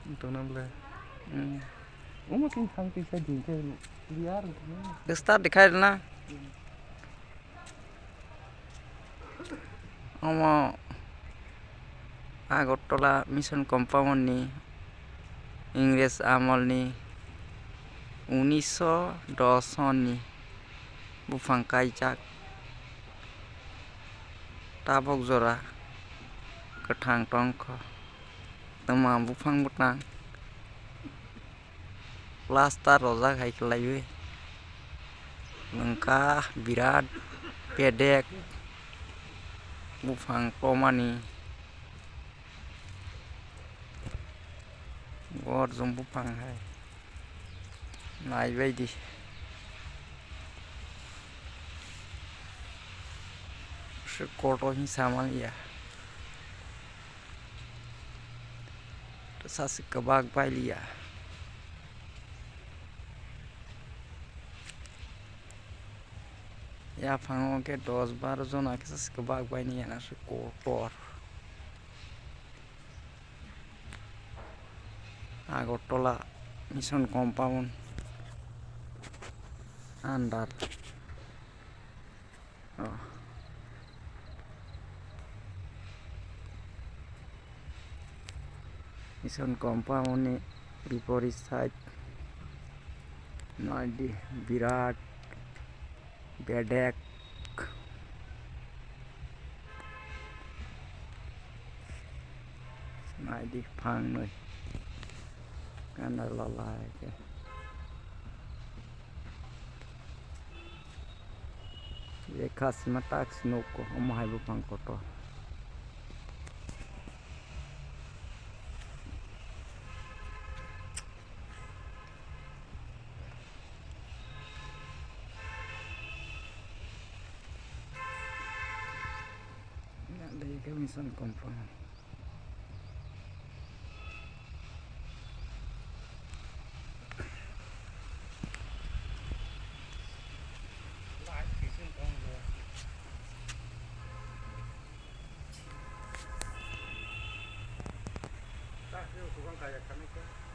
Untuk nambah. Mungkin sang bisa jengkel liar. Start dikhai na. Amol Agottola mission compound ni Inggris Amol ni 1910 ni Buphang kaijak Tabok jora kwthang tong tama Buphang butang plaster rojak hai kelaiwe lengkah birat pedek Buphang komani gor jom Buphang hai nai baidi kotor ni samal ya sasi kebag baili ya ya phango ke 10-12 jon ake sasi kebag baini ya na kotor Agottola mission compound under mission compound ni বিপরীত side নয়টি বিরাট বেডেক নয়টি ফাং নয় কানা লালাই ke Rekas matak sinoko omahai Buphang kotor ke mission compound tak, itu bukan kayak kami ke